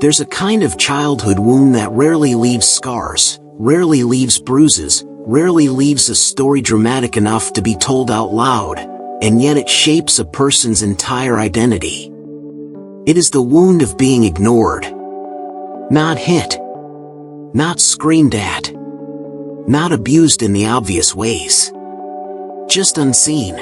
There's a kind of childhood wound that rarely leaves scars, rarely leaves bruises, rarely leaves a story dramatic enough to be told out loud, and yet it shapes a person's entire identity. It is the wound of being ignored. Not hit. Not screamed at. Not abused in the obvious ways. Just unseen.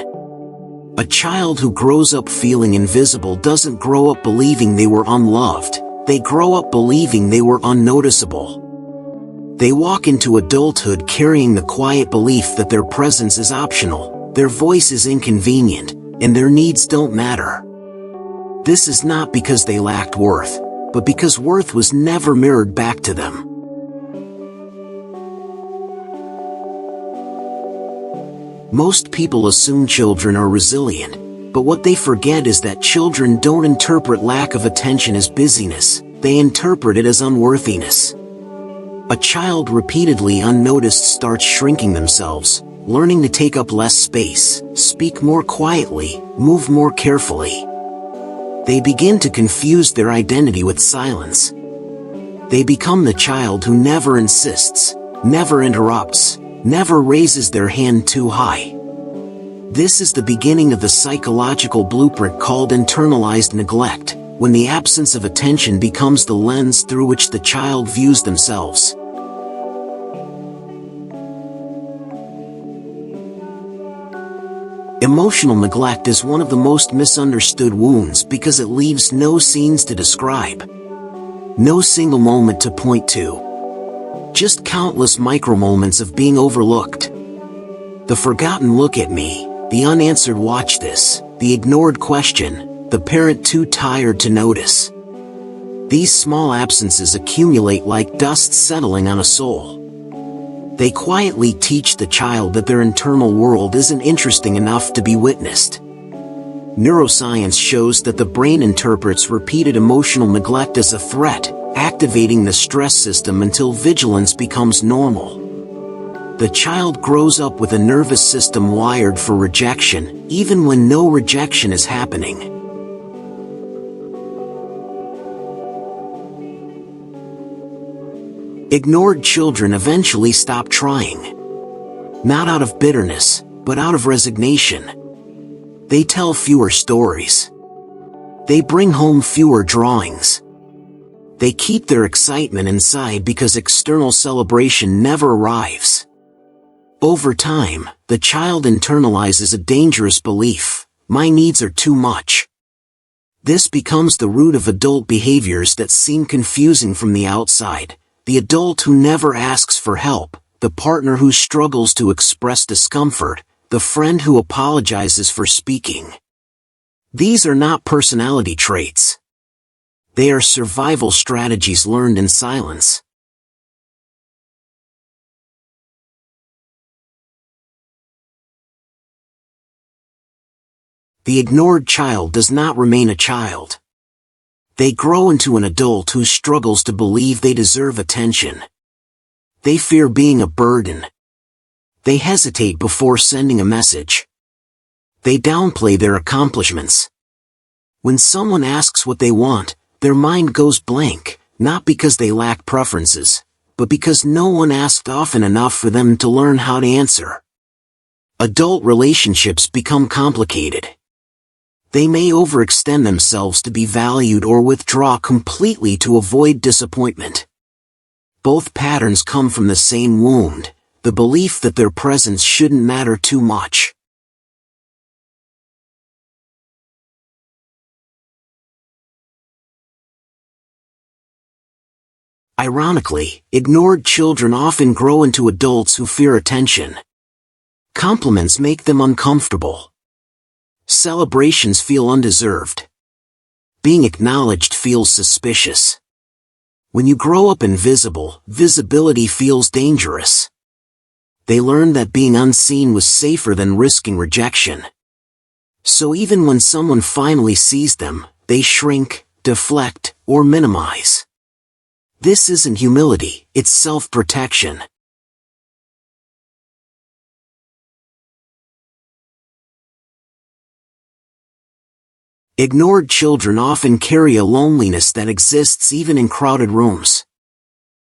A child who grows up feeling invisible doesn't grow up believing they were unloved. They grow up believing they were unnoticeable. They walk into adulthood carrying the quiet belief that their presence is optional, their voice is inconvenient, and their needs don't matter. This is not because they lacked worth, but because worth was never mirrored back to them. Most people assume children are resilient, but what they forget is that children don't interpret lack of attention as busyness, they interpret it as unworthiness. A child repeatedly unnoticed starts shrinking themselves, learning to take up less space, speak more quietly, move more carefully. They begin to confuse their identity with silence. They become the child who never insists, never interrupts, never raises their hand too high. This is the beginning of the psychological blueprint called internalized neglect, when the absence of attention becomes the lens through which the child views themselves. Emotional neglect is one of the most misunderstood wounds because it leaves no scenes to describe. No single moment to point to. Just countless micro-moments of being overlooked. The forgotten look at me, the unanswered watch this, the ignored question, the parent too tired to notice. These small absences accumulate like dust settling on a soul. They quietly teach the child that their internal world isn't interesting enough to be witnessed. Neuroscience shows that the brain interprets repeated emotional neglect as a threat, activating the stress system until vigilance becomes normal. The child grows up with a nervous system wired for rejection, even when no rejection is happening. Ignored children eventually stop trying. Not out of bitterness, but out of resignation. They tell fewer stories. They bring home fewer drawings. They keep their excitement inside because external celebration never arrives. Over time, the child internalizes a dangerous belief: my needs are too much. This becomes the root of adult behaviors that seem confusing from the outside. The adult who never asks for help, the partner who struggles to express discomfort, the friend who apologizes for speaking. These are not personality traits. They are survival strategies learned in silence. The ignored child does not remain a child. They grow into an adult who struggles to believe they deserve attention. They fear being a burden. They hesitate before sending a message. They downplay their accomplishments. When someone asks what they want, their mind goes blank, not because they lack preferences, but because no one asked often enough for them to learn how to answer. Adult relationships become complicated. They may overextend themselves to be valued or withdraw completely to avoid disappointment. Both patterns come from the same wound, the belief that their presence shouldn't matter too much. Ironically, ignored children often grow into adults who fear attention. Compliments make them uncomfortable. Celebrations feel undeserved. Being acknowledged feels suspicious. When you grow up invisible, visibility feels dangerous. They learn that being unseen was safer than risking rejection. So even when someone finally sees them, they shrink, deflect, or minimize. This isn't humility, it's self-protection. Ignored children often carry a loneliness that exists even in crowded rooms.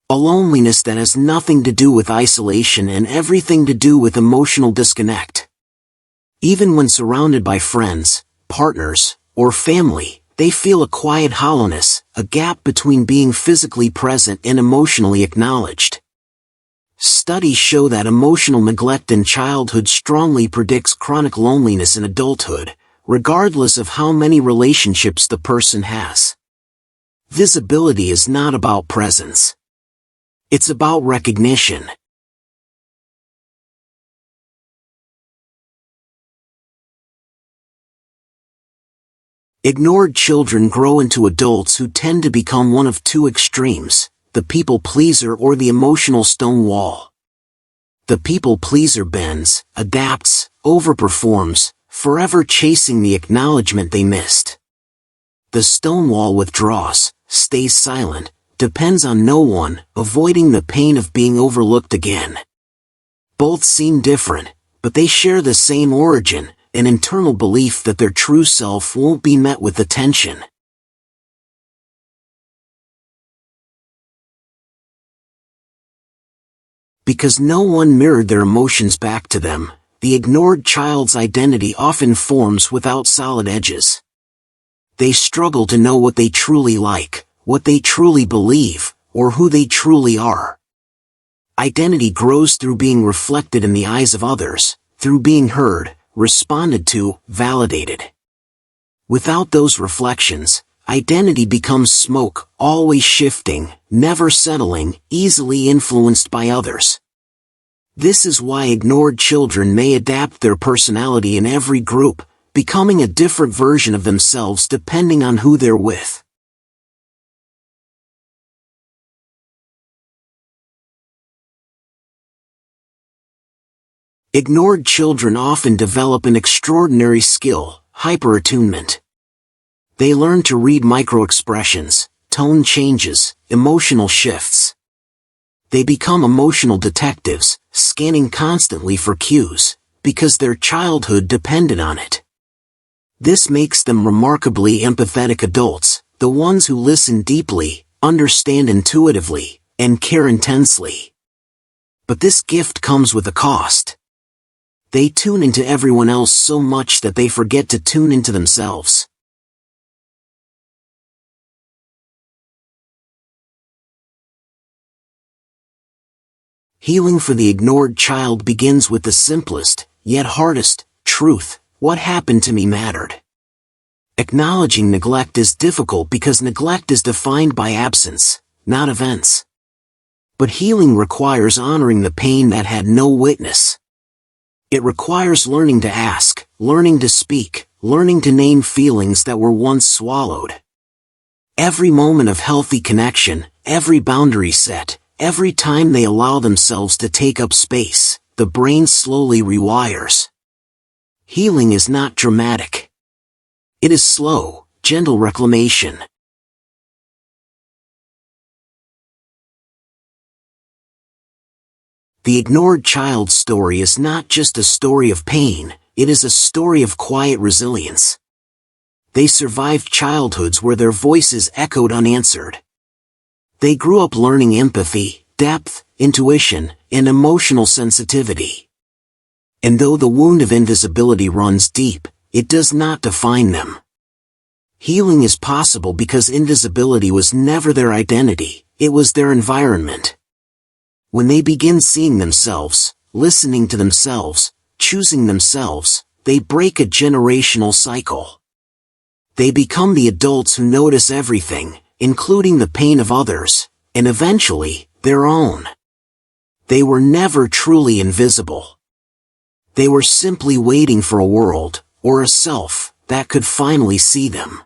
A loneliness that has nothing to do with isolation and everything to do with emotional disconnect. Even when surrounded by friends, partners, or family, they feel a quiet hollowness, a gap between being physically present and emotionally acknowledged. Studies show that emotional neglect in childhood strongly predicts chronic loneliness in adulthood, regardless of how many relationships the person has. Visibility is not about presence. It's about recognition. Ignored children grow into adults who tend to become one of two extremes, the people pleaser or the emotional stone wall. The people pleaser bends, adapts, overperforms, forever chasing the acknowledgement they missed. The stone wall withdraws, stays silent, depends on no one, avoiding the pain of being overlooked again. Both seem different, but they share the same origin, an internal belief that their true self won't be met with attention. Because no one mirrored their emotions back to them, the ignored child's identity often forms without solid edges. They struggle to know what they truly like, what they truly believe, or who they truly are. Identity grows through being reflected in the eyes of others, through being heard, responded to, validated. Without those reflections, identity becomes smoke, always shifting, never settling, easily influenced by others. This is why ignored children may adapt their personality in every group, becoming a different version of themselves depending on who they're with. Ignored children often develop an extraordinary skill, hyper-attunement. They learn to read micro-expressions, tone changes, emotional shifts. They become emotional detectives, scanning constantly for cues, because their childhood depended on it. This makes them remarkably empathetic adults, the ones who listen deeply, understand intuitively, and care intensely. But this gift comes with a cost. They tune into everyone else so much that they forget to tune into themselves. Healing for the ignored child begins with the simplest, yet hardest, truth: what happened to me mattered. Acknowledging neglect is difficult because neglect is defined by absence, not events. But healing requires honoring the pain that had no witness. It requires learning to ask, learning to speak, learning to name feelings that were once swallowed. Every moment of healthy connection, every boundary set, every time they allow themselves to take up space, the brain slowly rewires. Healing is not dramatic. It is slow, gentle reclamation. The ignored child's story is not just a story of pain, it is a story of quiet resilience. They survived childhoods where their voices echoed unanswered. They grew up learning empathy, depth, intuition, and emotional sensitivity. And though the wound of invisibility runs deep, it does not define them. Healing is possible because invisibility was never their identity, it was their environment. When they begin seeing themselves, listening to themselves, choosing themselves, they break a generational cycle. They become the adults who notice everything, including the pain of others, and eventually, their own. They were never truly invisible. They were simply waiting for a world, or a self, that could finally see them.